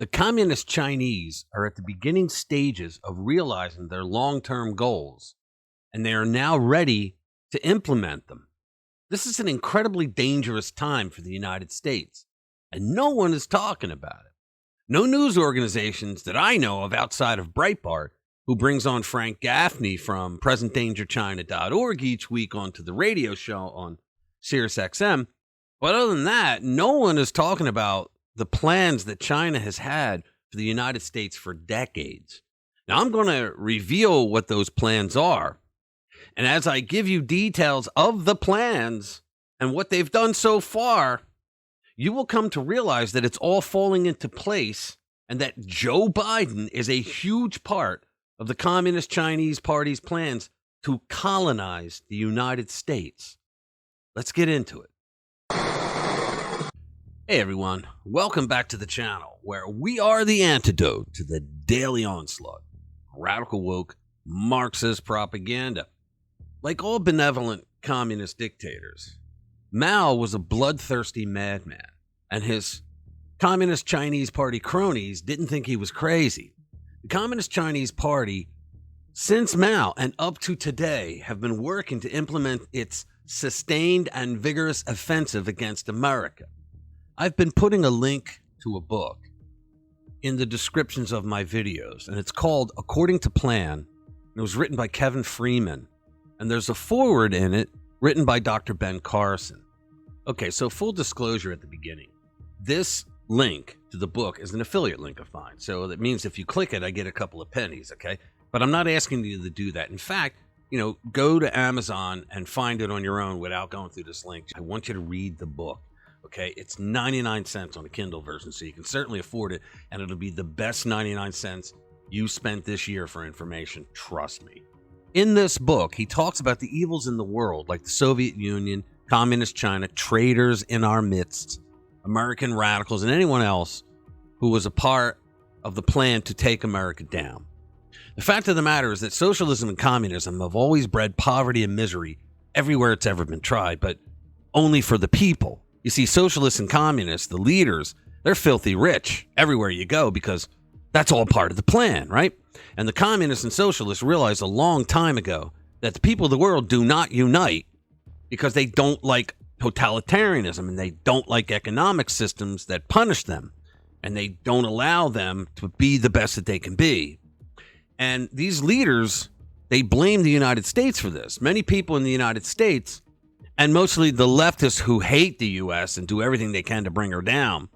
The Communist Chinese are at the beginning stages of realizing their long term goals, and they are now ready to implement them. This is an incredibly dangerous time for the United States, and no one is talking about it. No news organizations that I know of outside of Breitbart, who brings on Frank Gaffney from PresentDangerChina.org each week onto the radio show on SiriusXM. But other than that, no one is talking about the plans that China has had for the United States for decades. Now, I'm going to reveal what those plans are. And as I give you details of the plans and what they've done so far, you will come to realize that it's all falling into place and that Joe Biden is a huge part of the Communist Chinese Party's plans to colonize the United States. Let's get into it. Hey everyone, welcome back to the channel where we are the antidote to the daily onslaught, radical woke, Marxist propaganda. Like all benevolent communist dictators, Mao was a bloodthirsty madman, and his Communist Chinese Party cronies didn't think he was crazy. The Communist Chinese Party, since Mao and up to today, have been working to implement its sustained and vigorous offensive against America. I've been putting a link to a book in the descriptions of my videos, and it's called According to Plan. It was written by Kevin Freeman, and there's a foreword in it written by Dr. Ben Carson. Okay, so full disclosure at the beginning. This link to the book is an affiliate link of mine, so that means if you click it, I get a couple of pennies, okay? But I'm not asking you to do that. In fact, go to Amazon and find it on your own without going through this link. I want you to read the book. Okay, it's 99 cents on the Kindle version, so you can certainly afford it, and it'll be the best 99 cents you spent this year for information. Trust me. In this book, he talks about the evils in the world, like the Soviet Union, Communist China, traitors in our midst, American radicals, and anyone else who was a part of the plan to take America down. The fact of the matter is that socialism and communism have always bred poverty and misery everywhere it's ever been tried, but only for the people. You see, socialists and communists, the leaders, they're filthy rich everywhere you go because that's all part of the plan, right? And the communists and socialists realized a long time ago that the people of the world do not unite because they don't like totalitarianism and they don't like economic systems that punish them and they don't allow them to be the best that they can be. And these leaders, they blame the United States for this. Many people in the United States, and mostly the leftists who hate the U.S. and do everything they can to bring her down,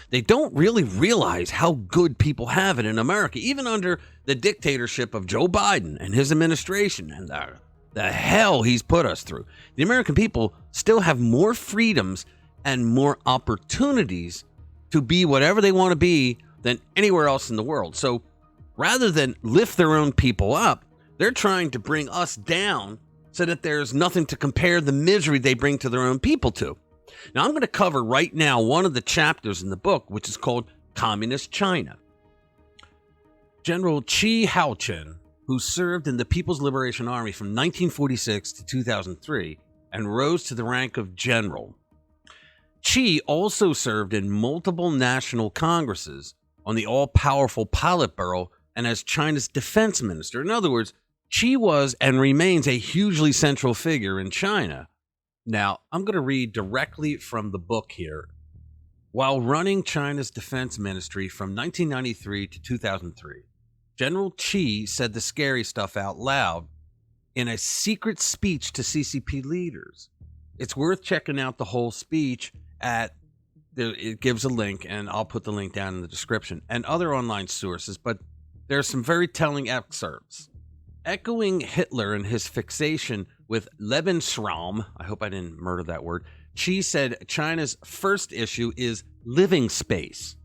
they don't really realize how good people have it in America, even under the dictatorship of Joe Biden and his administration and the hell he's put us through. The American people still have more freedoms and more opportunities to be whatever they want to be than anywhere else in the world. So rather than lift their own people up, they're trying to bring us down so that there's nothing to compare the misery they bring to their own people to. Now, I'm going to cover right now one of the chapters in the book, which is called Communist China. General Chi HAOTIAN, who served in the People's Liberation Army from 1946 to 2003 and rose to the rank of general. Chi also served in multiple national congresses on the all-powerful Politburo and as China's defense minister. In other words, Chi was and remains a hugely central figure in China. Now, I'm going to read directly from the book here. While running China's defense ministry from 1993 to 2003, General Chi said the scary stuff out loud in a secret speech to CCP leaders. It's worth checking out the whole speech it gives a link, and I'll put the link down in the description, and other online sources, but there are some very telling excerpts. Echoing Hitler and his fixation with Lebensraum, I hope I didn't murder that word, Xi said China's first issue is living space.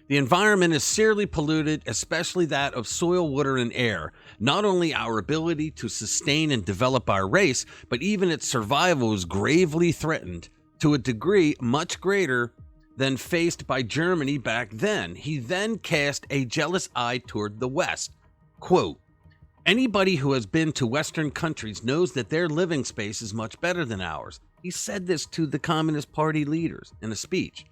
The environment is seriously polluted, especially that of soil, water, and air. Not only our ability to sustain and develop our race, but even its survival is gravely threatened to a degree much greater than faced by Germany back then. He then cast a jealous eye toward the West. Quote, anybody who has been to Western countries knows that their living space is much better than ours. He said this to the Communist Party leaders in a speech.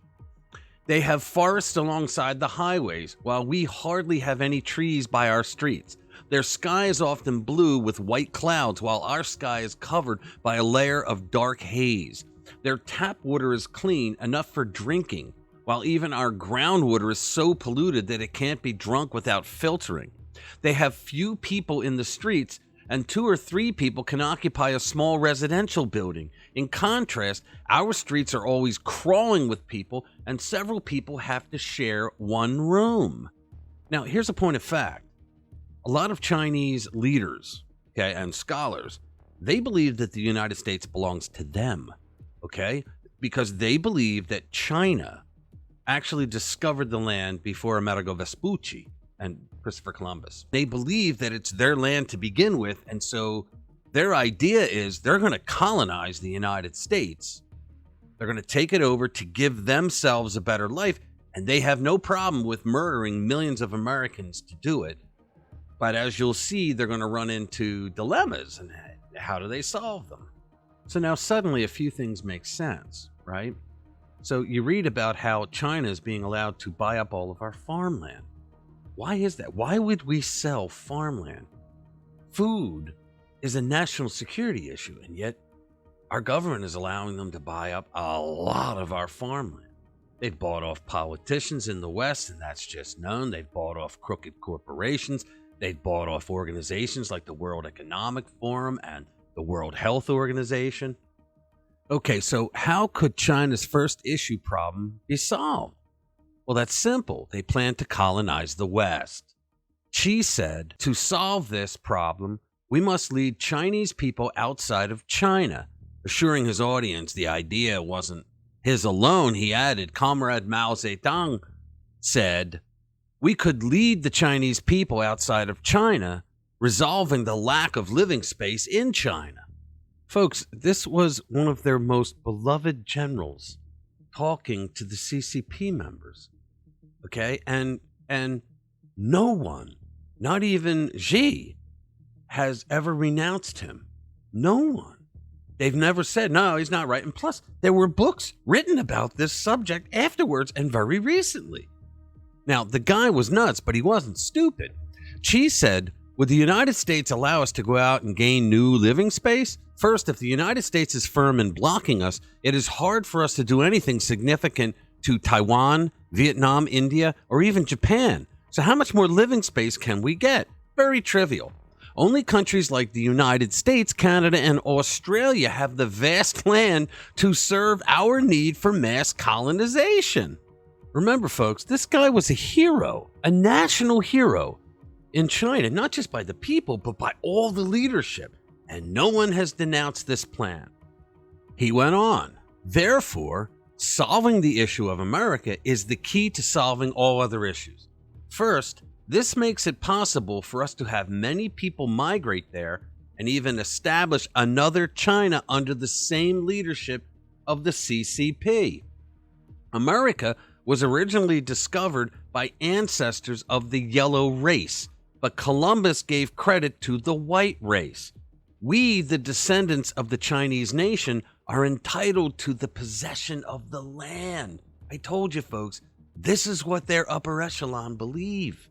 They have forests alongside the highways, while we hardly have any trees by our streets. Their sky is often blue with white clouds, while our sky is covered by a layer of dark haze. Their tap water is clean, enough for drinking, while even our groundwater is so polluted that it can't be drunk without filtering. They have few people in the streets, and 2 or 3 people can occupy a small residential building. In contrast, our streets are always crawling with people, and several people have to share one room. Now, here's a point of fact. A lot of Chinese leaders, okay, and scholars, they believe that the United States belongs to them, okay, because they believe that China actually discovered the land before Amerigo Vespucci and Christopher Columbus. They believe that it's their land to begin with, and so their idea is they're going to colonize the United States. They're going to take it over to give themselves a better life, and they have no problem with murdering millions of Americans to do it. But as you'll see, they're going to run into dilemmas, and how do they solve them? So now suddenly a few things make sense, right? So you read about how China is being allowed to buy up all of our farmland. Why is that? Why would we sell farmland? Food is a national security issue, and yet our government is allowing them to buy up a lot of our farmland. They've bought off politicians in the West, and that's just known. They've bought off crooked corporations. They've bought off organizations like the World Economic Forum and the World Health Organization. Okay, so how could China's first issue problem be solved? Well, that's simple. They plan to colonize the West. Xi said, to solve this problem, we must lead Chinese people outside of China. Assuring his audience the idea wasn't his alone, he added, Comrade Mao Zedong said, we could lead the Chinese people outside of China, resolving the lack of living space in China. Folks, this was one of their most beloved generals talking to the CCP members. Okay, and no one, not even Xi, has ever renounced him. No one. They've never said, no, he's not right. And plus, there were books written about this subject afterwards and very recently. Now, the guy was nuts, but he wasn't stupid. Xi said, would the United States allow us to go out and gain new living space? First, if the United States is firm in blocking us, it is hard for us to do anything significant to Taiwan, Vietnam, India, or even Japan. So how much more living space can we get? Very trivial. Only countries like the United States, Canada, and Australia have the vast land to serve our need for mass colonization. Remember, folks, this guy was a hero, a national hero in China, not just by the people, but by all the leadership. And no one has denounced this plan. He went on. Therefore, solving the issue of America is the key to solving all other issues. First, this makes it possible for us to have many people migrate there and even establish another China under the same leadership of the CCP. America was originally discovered by ancestors of the yellow race, but Columbus gave credit to the white race. We, the descendants of the Chinese nation, are entitled to the possession of the land. I told you, folks, this is what their upper echelon believe.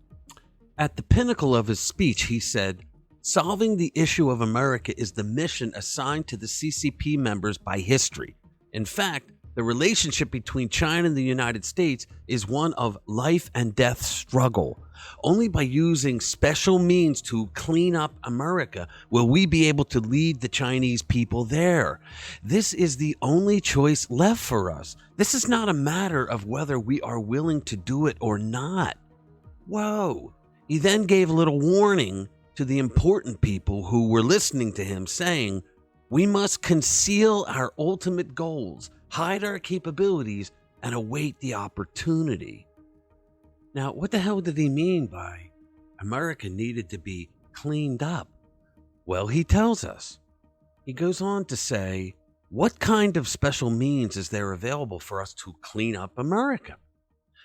At the pinnacle of his speech, he said, solving the issue of America is the mission assigned to the CCP members by history. In fact, the relationship between China and the United States is one of life and death struggle. Only by using special means to clean up America will we be able to lead the Chinese people there. This is the only choice left for us. This is not a matter of whether we are willing to do it or not. Whoa. He then gave a little warning to the important people who were listening to him, saying, we must conceal our ultimate goals, hide our capabilities, and await the opportunity. Now, what the hell did he mean by America needed to be cleaned up? Well, he tells us. He goes on to say, what kind of special means is there available for us to clean up America?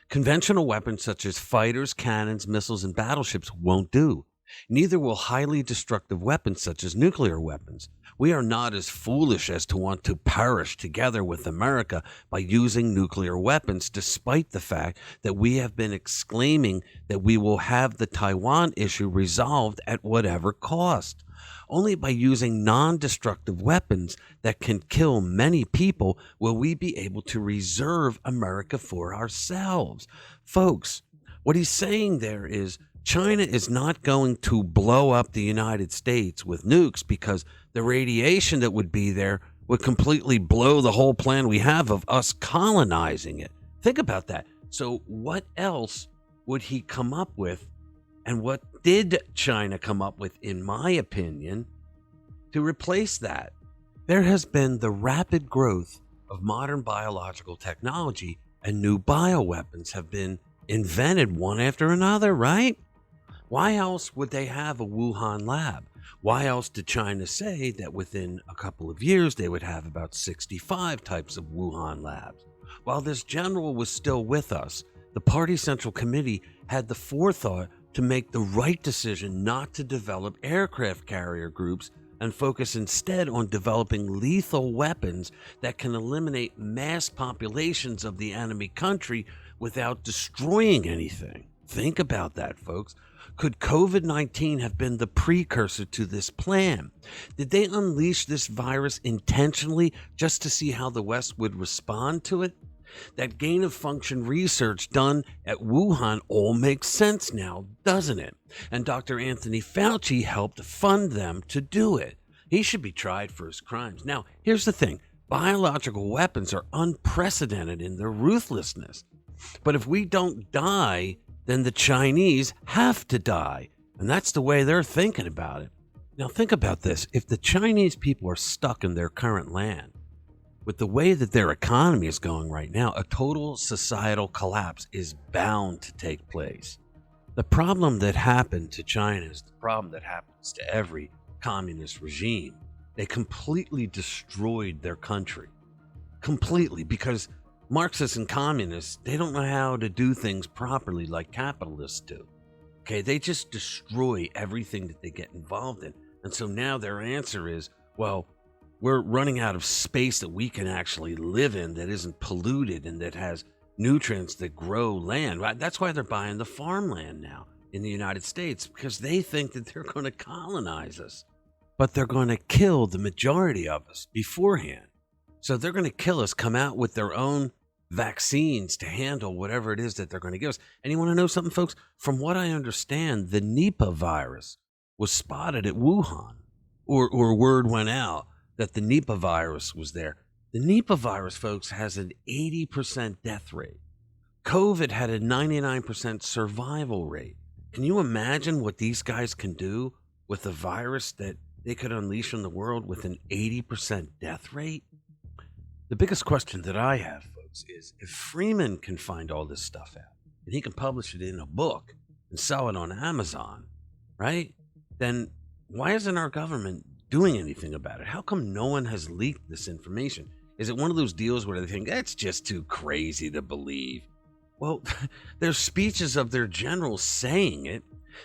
Conventional weapons such as fighters, cannons, missiles, and battleships won't do. Neither will highly destructive weapons such as nuclear weapons. We are not as foolish as to want to perish together with America by using nuclear weapons, despite the fact that we have been exclaiming that we will have the Taiwan issue resolved at whatever cost. Only by using non-destructive weapons that can kill many people will we be able to reserve America for ourselves. Folks, what he's saying there is China is not going to blow up the United States with nukes because the radiation that would be there would completely blow the whole plan we have of us colonizing it. Think about that. So what else would he come up with? And what did China come up with, in my opinion, to replace that? There has been the rapid growth of modern biological technology, and new bioweapons have been invented one after another, right? Why else would they have a Wuhan lab? Why else did China say that within a couple of years they would have about 65 types of Wuhan labs? While this general was still with us, the Party Central Committee had the forethought to make the right decision not to develop aircraft carrier groups and focus instead on developing lethal weapons that can eliminate mass populations of the enemy country without destroying anything. Think about that, folks. Could COVID-19 have been the precursor to this plan? Did they unleash this virus intentionally just to see how the West would respond to it? That gain-of-function research done at Wuhan all makes sense now, doesn't it? And Dr. Anthony Fauci helped fund them to do it. He should be tried for his crimes. Now, here's the thing. Biological weapons are unprecedented in their ruthlessness. But if we don't die, then the Chinese have to die. And that's the way they're thinking about it. Now, think about this. If the Chinese people are stuck in their current land, with the way that their economy is going right now, a total societal collapse is bound to take place. The problem that happened to China is the problem that happens to every communist regime. They completely destroyed their country. Completely, because Marxists and communists, they don't know how to do things properly like capitalists do. Okay, they just destroy everything that they get involved in. And so now their answer is, well, we're running out of space that we can actually live in that isn't polluted and that has nutrients that grow land. Right? That's why they're buying the farmland now in the United States, because they think that they're going to colonize us. But they're going to kill the majority of us beforehand. So they're going to kill us, come out with their own vaccines to handle whatever it is that they're going to give us. And you want to know something, folks? From what I understand, the Nipah virus was spotted at Wuhan, or word went out that the Nipah virus was there. The Nipah virus, folks, has an 80% death rate. COVID had a 99% survival rate. Can you imagine what these guys can do with a virus that they could unleash on the world with an 80% death rate? The biggest question that I have, folks, is if Freeman can find all this stuff out and he can publish it in a book and sell it on Amazon, right? Then why isn't our government doing anything about it? How come no one has leaked this information? Is it one of those deals where they think that's just too crazy to believe? Well, there's speeches of their generals saying it.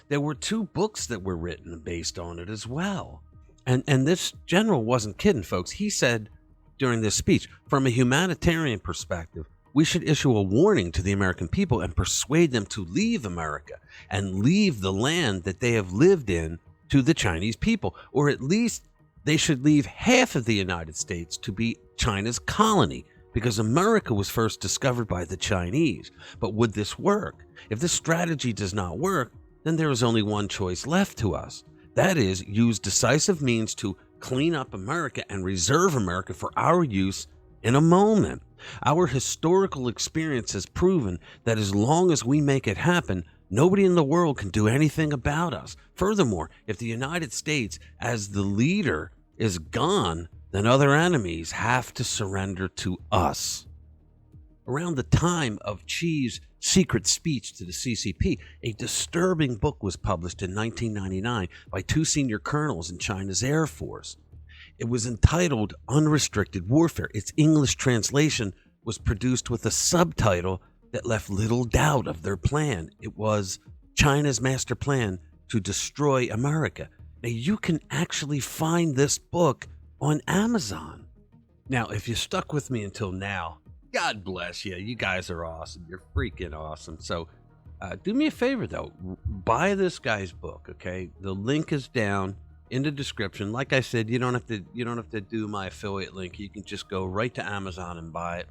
There were 2 books that were written based on it as well. And this general wasn't kidding, folks. He said during this speech, from a humanitarian perspective, we should issue a warning to the American people and persuade them to leave America and leave the land that they have lived in to the Chinese people, or at least they should leave half of the United States to be China's colony, because America was first discovered by the Chinese. But would this work? If this strategy does not work, then there is only one choice left to us. That is, use decisive means to clean up America and reserve America for our use in a moment. Our historical experience has proven that as long as we make it happen, nobody in the world can do anything about us. Furthermore, if the United States as the leader is gone, then other enemies have to surrender to us. Around the time of Xi's secret speech to the CCP, a disturbing book was published in 1999 by 2 senior colonels in China's Air Force. It was entitled Unrestricted Warfare. Its English translation was produced with a subtitle that left little doubt of their plan. It was China's Master Plan to destroy America. Now, you can actually find this book on Amazon. Now, if you stuck with me until now, God bless you. You guys are awesome. You're freaking awesome. So do me a favor, though. Buy this guy's book, okay? The link is down in the description. Like I said, you don't have to do my affiliate link. You can just go right to Amazon and buy it.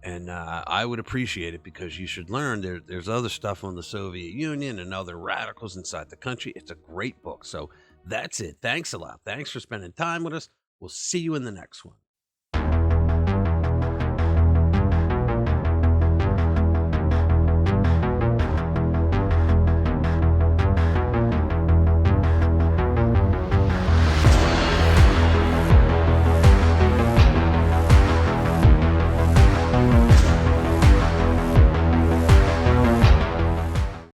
And I would appreciate it, because you should learn there's other stuff on the Soviet Union and other radicals inside the country. It's a great book. So that's it. Thanks a lot. Thanks for spending time with us. We'll see you in the next one.